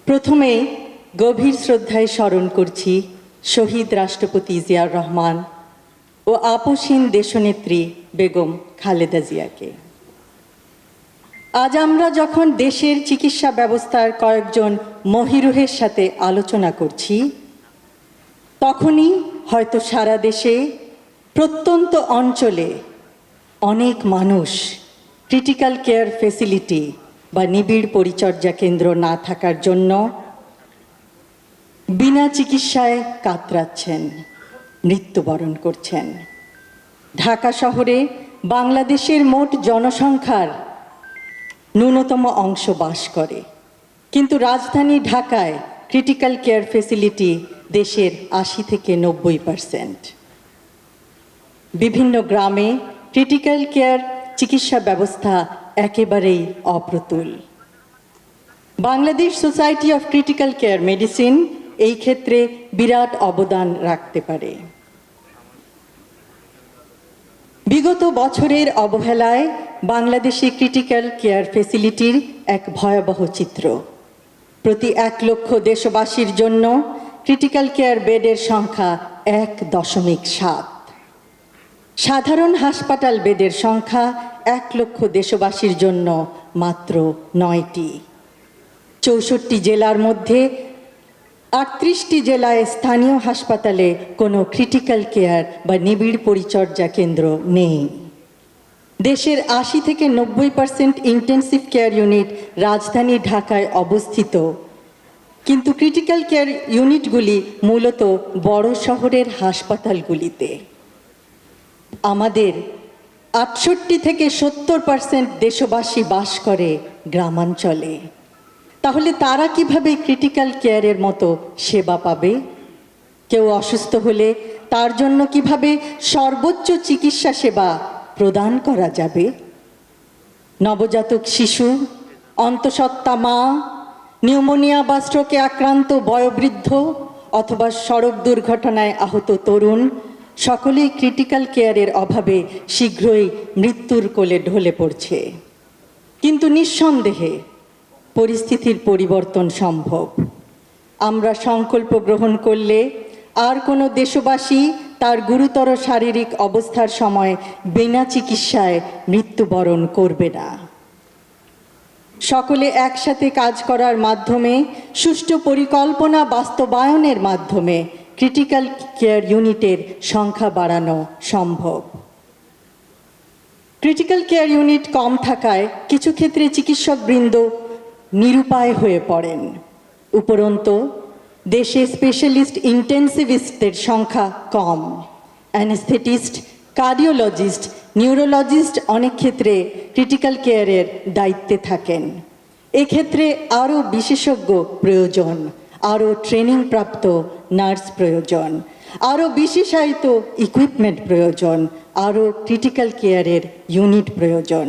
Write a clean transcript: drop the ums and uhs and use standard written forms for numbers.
প্রথমে গভীর শ্রদ্ধায় স্মরণ করছি শহীদ রাষ্ট্রপতি জিয়াউর রহমান ও আপসহীন দেশনেত্রী বেগম খালেদা জিয়াকে। আজ আমরা যখন দেশের চিকিৎসা ব্যবস্থার কয়েকজন মহিরুহের সাথে আলোচনা করছি, তখনই হয়তো সারা দেশে প্রত্যন্ত অঞ্চলে অনেক মানুষ ক্রিটিক্যাল কেয়ার ফেসিলিটি বা নিবিড় পরিচর্যা কেন্দ্র না থাকার জন্য বিনা চিকিৎসায় কাতরাচ্ছেন, মৃত্যুবরণ করছেন। ঢাকা শহরে বাংলাদেশের মোট জনসংখ্যার ন্যূনতম অংশ বাস করে, কিন্তু রাজধানী ঢাকায় ক্রিটিক্যাল কেয়ার ফেসিলিটি দেশের ৮০ থেকে ৯০%। বিভিন্ন গ্রামে ক্রিটিক্যাল কেয়ার চিকিৎসা ব্যবস্থা একেবারেই অপ্রতুল। Bangladesh society of critical care medicine এই ক্ষেত্রে বিরাট অবদান রাখতে পারে। বিগত বছরের অবহেলায় বাংলাদেশে ক্রিটিক্যাল কেয়ার ফেসিলিটির এক ভয়াবহ চিত্র। প্রতি ১ লক্ষ দেশবাসীর জন্য ক্রিটিক্যাল কেয়ার বেডের সংখ্যা ১.৭। সাধারণ হাসপাতাল বেডের সংখ্যা ১ লক্ষ দেশবাসীর জন্য মাত্র ৯টি। ৬৪ জেলার মধ্যে ৩৮টি জেলায় স্থানীয় হাসপাতালে কোনো ক্রিটিক্যাল কেয়ার বা নিবিড় পরিচর্যা কেন্দ্র নেই। দেশের ৮০ থেকে ৯০% ইন্টেন্সিভ কেয়ার ইউনিট রাজধানী ঢাকায় অবস্থিত, কিন্তু ক্রিটিক্যাল কেয়ার ইউনিটগুলি মূলত বড় শহরের হাসপাতালগুলিতে। আমাদের ৬৮ থেকে ৭০% দেশবাসী বাস করে গ্রামাঞ্চলে। তাহলে তারা কিভাবে ক্রিটিক্যাল কেয়ারের মতো সেবা পাবে? কেউ অসুস্থ হলে তার জন্য কিভাবে সর্বোচ্চ চিকিৎসা সেবা প্রদান করা যাবে? নবজাতক শিশু, অন্তঃসত্ত্বা মা, নিউমোনিয়া বা স্ট্রোকে আক্রান্ত বয়োবৃদ্ধ অথবা সড়ক দুর্ঘটনায় আহত তরুণ সকলেই ক্রিটিক্যাল কেয়ারের অভাবে শীঘ্রই মৃত্যুর কোলে ঢলে পড়ছে। কিন্তু নিঃসন্দেহে পরিস্থিতির পরিবর্তন সম্ভব। আমরা সংকল্প গ্রহণ করলে আর কোনো দেশবাসী তার গুরুতর শারীরিক অবস্থার সময় বিনা চিকিৎসায় মৃত্যুবরণ করবে না। সকলে একসাথে কাজ করার মাধ্যমে, সুষ্ঠু পরিকল্পনা বাস্তবায়নের মাধ্যমে ক্রিটিক্যাল কেয়ার ইউনিটের সংখ্যা বাড়ানো সম্ভব। ক্রিটিক্যাল কেয়ার ইউনিট কম থাকায় কিছু ক্ষেত্রে চিকিৎসকবৃন্দ নিরুপায় হয়ে পড়েন। উপরন্তু দেশে স্পেশালিস্ট ইন্টেন্সিভিস্টদের সংখ্যা কম। অ্যানেস্থেটিস্ট, কার্ডিওলজিস্ট, নিউরোলজিস্ট অনেক ক্ষেত্রে ক্রিটিক্যাল কেয়ারের দায়িত্বে থাকেন। এক্ষেত্রে আরও বিশেষজ্ঞ প্রয়োজন, আরও ট্রেনিংপ্রাপ্ত নার্স প্রয়োজন, আরও বিশেষায়িত ইকুইপমেন্ট প্রয়োজন, আরও ক্রিটিক্যাল কেয়ারের ইউনিট প্রয়োজন।